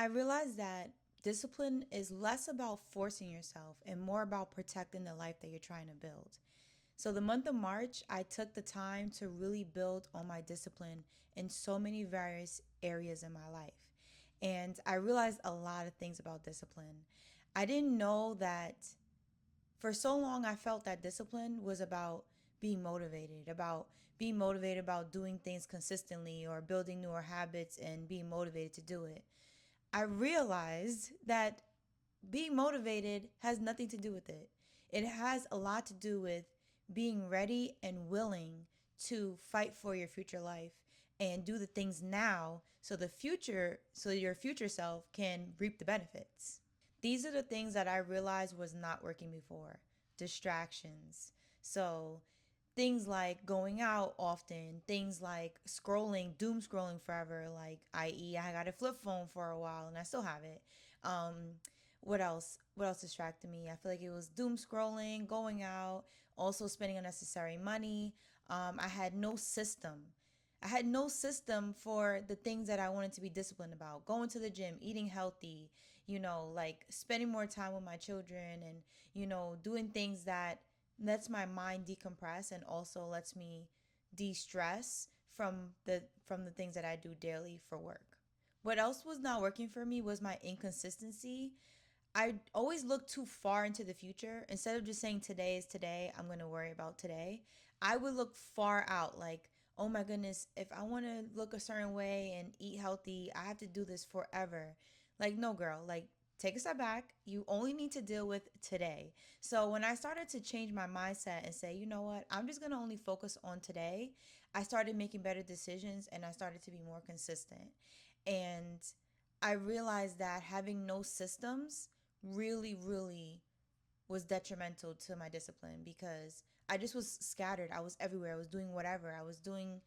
I realized that discipline is less about forcing yourself and more about protecting the life that you're trying to build. So, the month of March, I took the time to really build on my discipline in so many various areas in my life. And I realized a lot of things about discipline. I didn't know that for so long I felt that discipline was about being motivated about doing things consistently or building newer habits and being motivated to do it. I realized that being motivated has nothing to do with it. It has a lot to do with being ready and willing to fight for your future life and do the things now so your future self can reap the benefits. These are the things that I realized was not working before. Distractions. So things like going out often, things like scrolling, doom scrolling forever, like i.e. I got a flip phone for a while and I still have it. What else? What else distracted me? I feel like it was doom scrolling, going out, also spending unnecessary money. I had no system. I had no system for the things that I wanted to be disciplined about. Going to the gym, eating healthy, like spending more time with my children and, doing things that lets my mind decompress and also lets me de-stress from the things that I do daily for work. What else was not working for me was my inconsistency. I always look too far into the future. Instead of just saying today is today, I'm going to worry about today. I would look far out like, oh my goodness, if I want to look a certain way and eat healthy, I have to do this forever. Like, no, girl, like, take a step back. You only need to deal with today. So when I started to change my mindset and say, you know what, I'm just going to only focus on today, I started making better decisions and I started to be more consistent. And I realized that having no systems really, really was detrimental to my discipline because I just was scattered. I was everywhere. I was doing whatever. I was doing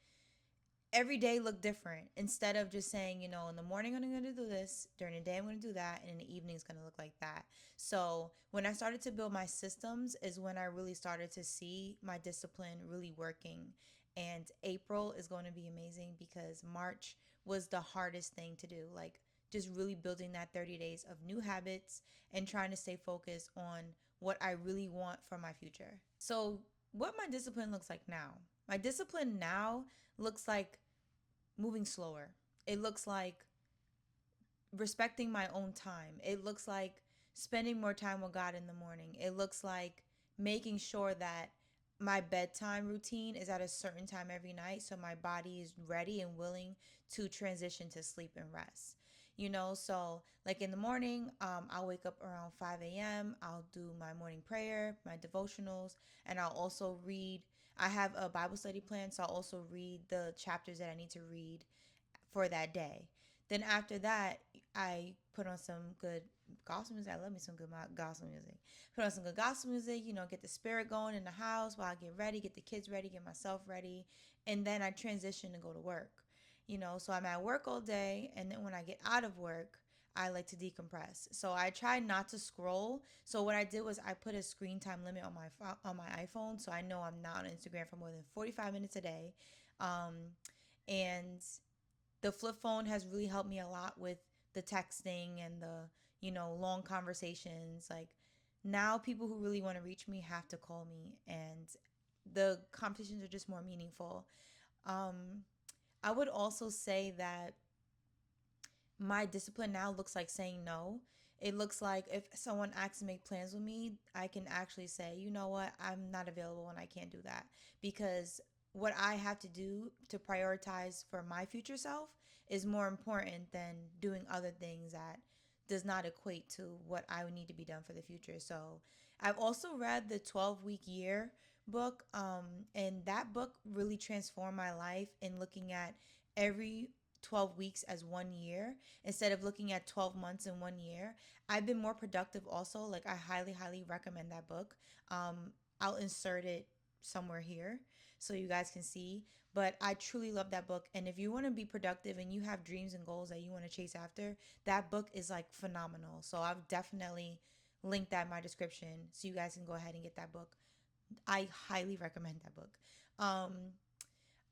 every day looked different. Instead of just saying, in the morning I'm going to do this, during the day I'm going to do that, and in the evening it's going to look like that. So when I started to build my systems is when I really started to see my discipline really working. And April is going to be amazing because March was the hardest thing to do. Like just really building that 30 days of new habits and trying to stay focused on what I really want for my future. So, what my discipline looks like now. My discipline now looks like moving slower. It looks like respecting my own time. It looks like spending more time with God in the morning. It looks like making sure that my bedtime routine is at a certain time every night so my body is ready and willing to transition to sleep and rest. So like in the morning, I'll wake up around 5 a.m. I'll do my morning prayer, my devotionals, and I'll also read. I have a Bible study plan, so I'll also read the chapters that I need to read for that day. Then after that, I put on some good gospel music. I love me some good gospel music. Put on some good gospel music, get the spirit going in the house while I get ready, get the kids ready, get myself ready. And then I transition to go to work. So I'm at work all day. And then when I get out of work, I like to decompress. So I try not to scroll. So what I did was I put a screen time limit on my iPhone, so I know I'm not on Instagram for more than 45 minutes a day. And the flip phone has really helped me a lot with the texting and the long conversations. Like now people who really want to reach me have to call me and the conversations are just more meaningful. I would also say that my discipline now looks like saying no. It looks like if someone asks to make plans with me, I can actually say, you know what, I'm not available and I can't do that. Because what I have to do to prioritize for my future self is more important than doing other things that does not equate to what I would need to be done for the future. So I've also read the 12-week year book, and that book really transformed my life in looking at every 12 weeks as 1 year instead of looking at 12 months in 1 year. I've been more productive also. Like I highly, highly recommend that book. I'll insert it somewhere here so you guys can see. But I truly love that book. And if you want to be productive and you have dreams and goals that you want to chase after, that book is like phenomenal. So I've definitely linked that in my description so you guys can go ahead and get that book. I highly recommend that book.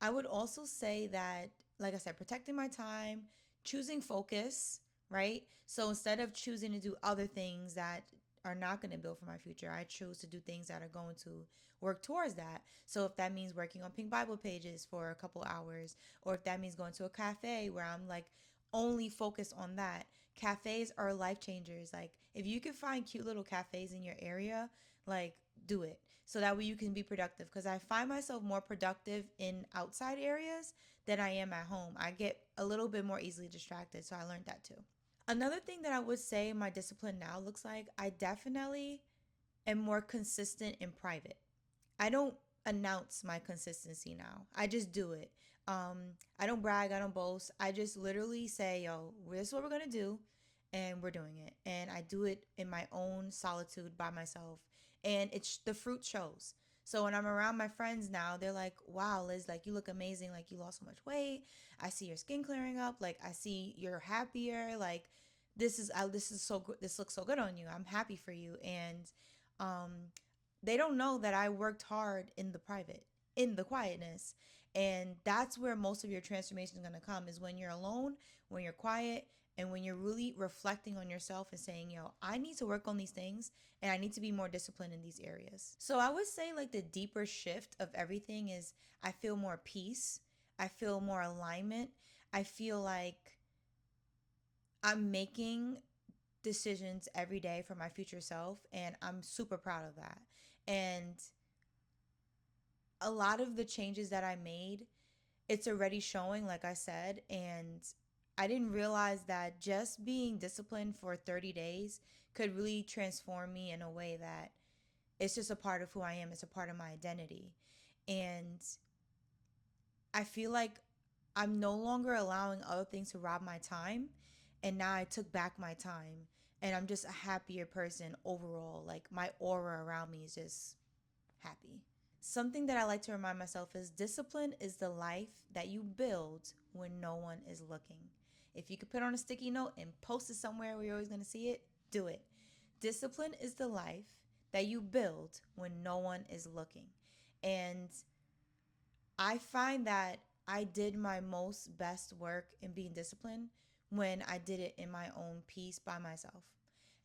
I would also say that, like I said, protecting my time, choosing focus, right? So instead of choosing to do other things that are not going to build for my future, I choose to do things that are going to work towards that. So if that means working on Pink Bible pages for a couple hours, or if that means going to a cafe where I'm like only focused on that. Cafes are life changers. Like if you can find cute little cafes in your area, like do it. So that way you can be productive, because I find myself more productive in outside areas than I am at home. I get a little bit more easily distracted, so I learned that too. Another thing that I would say my discipline now looks like, I definitely am more consistent in private. I don't announce my consistency now. I just do it. I don't brag, I don't boast. I just literally say, yo, this is what we're gonna do, and we're doing it. And I do it in my own solitude by myself. And it's the fruit shows. So when I'm around my friends now, they're like, wow, Liz, like you look amazing, like you lost so much weight. I see your skin clearing up, like I see you're happier, like this is so good, this looks so good on you. I'm happy for you. And um they don't know that I worked hard in the private, in the quietness. And that's where most of your transformation is going to come, is when you're alone, when you're quiet, and when you're really reflecting on yourself and saying, yo, I need to work on these things and I need to be more disciplined in these areas. So I would say like the deeper shift of everything is I feel more peace. I feel more alignment. I feel like I'm making decisions every day for my future self, and I'm super proud of that. And a lot of the changes that I made, it's already showing, like I said. And I didn't realize that just being disciplined for 30 days could really transform me in a way that it's just a part of who I am. It's a part of my identity. And I feel like I'm no longer allowing other things to rob my time. And now I took back my time, and I'm just a happier person overall. Like my aura around me is just happy. Something that I like to remind myself is discipline is the life that you build when no one is looking. If you could put on a sticky note and post it somewhere where you're always going to see it, do it. Discipline is the life that you build when no one is looking. And I find that I did my most best work in being disciplined when I did it in my own peace by myself.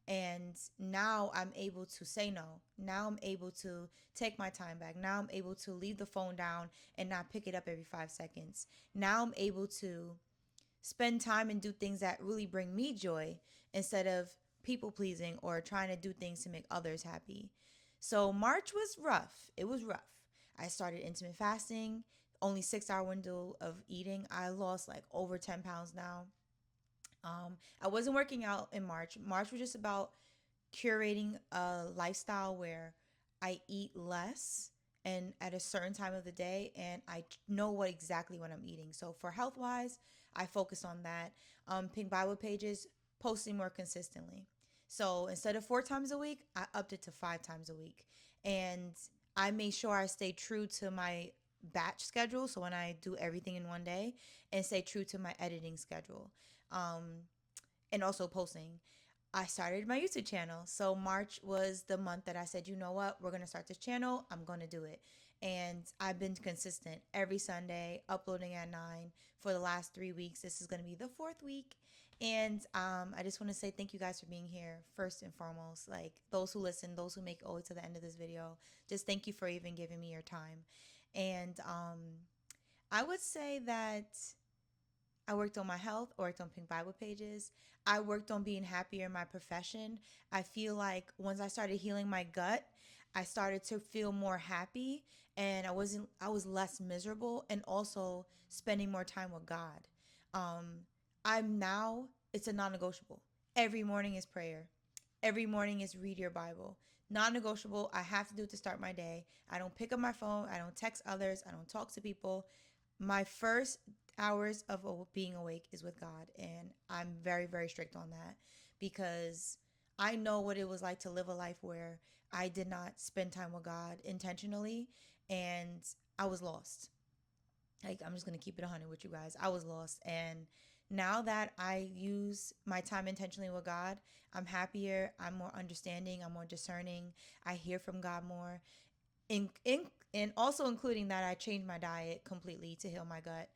And now I'm able to say no. Now I'm able to take my time back. Now I'm able to leave the phone down and not pick it up every 5 seconds. Now I'm able to spend time and do things that really bring me joy instead of people pleasing or trying to do things to make others happy. So March was rough. It was rough. I started intermittent fasting, only 6 hour window of eating. I lost like over 10 pounds now. I wasn't working out in March. March was just about curating a lifestyle where I eat less and at a certain time of the day, and I know what I'm eating. So for health wise, I focus on that. Pink Bible pages, posting more consistently. So instead of 4 times a week, I upped it to 5 times a week. And I made sure I stay true to my batch schedule. So when I do everything in one day, and stay true to my editing schedule. Um, and also posting. I started my YouTube channel. So March was the month that I said, you know what, we're going to start this channel. I'm going to do it. And I've been consistent every Sunday, uploading at 9 for the last 3 weeks. This is going to be the fourth week. And I just want to say thank you guys for being here, first and foremost. Like those who listen, those who make it all the way to the end of this video, just thank you for even giving me your time. And I would say that I worked on my health, worked on Pink Bible pages. I worked on being happier in my profession. I feel like once I started healing my gut, I started to feel more happy, and I was less miserable, and also spending more time with God. Um I'm now, it's a non-negotiable. Every morning is prayer. Every morning is read your Bible. Non-negotiable. I have to do it to start my day. I don't pick up my phone, I don't text others, I don't talk to people. My first hours of being awake is with God, and I'm very, very strict on that, because I know what it was like to live a life where I did not spend time with God intentionally, and I was lost. Like, I'm just going to keep it 100 with you guys. I was lost, and now that I use my time intentionally with God, I'm happier, I'm more understanding, I'm more discerning, I hear from God more. In and also including that I changed my diet completely to heal my gut,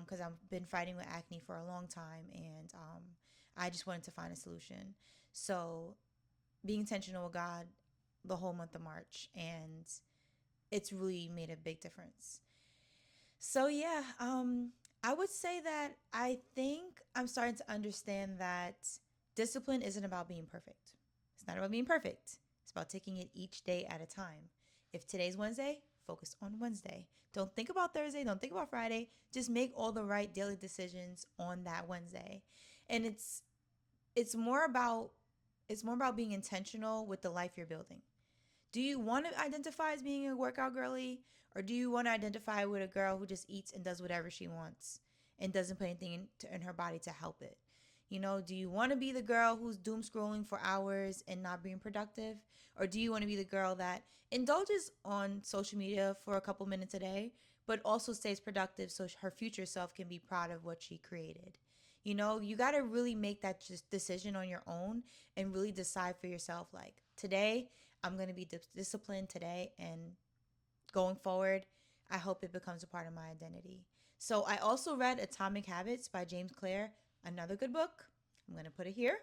because I've been fighting with acne for a long time, and I just wanted to find a solution. So being intentional with God the whole month of March, and it's really made a big difference. So yeah, I would say that I think I'm starting to understand that discipline isn't about being perfect. It's not about being perfect. It's about taking it each day at a time. If today's Wednesday, focus on Wednesday. Don't think about Thursday, don't think about Friday. Just make all the right daily decisions on that Wednesday. And it's more about it's more about being intentional with the life you're building. Do you want to identify as being a workout girly, or do you want to identify with a girl who just eats and does whatever she wants and doesn't put anything in her body to help it? You know, do you want to be the girl who's doom scrolling for hours and not being productive? Or do you want to be the girl that indulges on social media for a couple minutes a day, but also stays productive so her future self can be proud of what she created? You know, you got to really make that just decision on your own and really decide for yourself, like, today I'm going to be disciplined today, and going forward, I hope it becomes a part of my identity. So I also read Atomic Habits by James Clear, another good book. I'm going to put it here.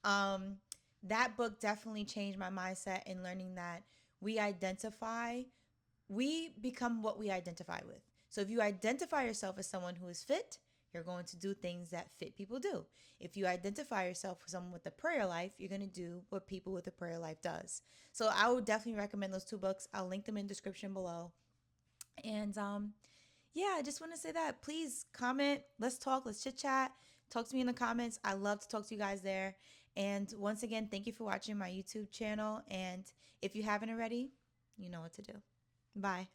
Um, that book definitely changed my mindset in learning that we identify, we become what we identify with. So if you identify yourself as someone who is fit, you're going to do things that fit people do. If you identify yourself as someone with a prayer life, you're going to do what people with a prayer life does. So I would definitely recommend those two books. I'll link them in the description below. And yeah, I just want to say that please comment, let's talk, let's chit chat. Talk to me in the comments. I love to talk to you guys there. And once again, thank you for watching my YouTube channel. And if you haven't already, you know what to do. Bye.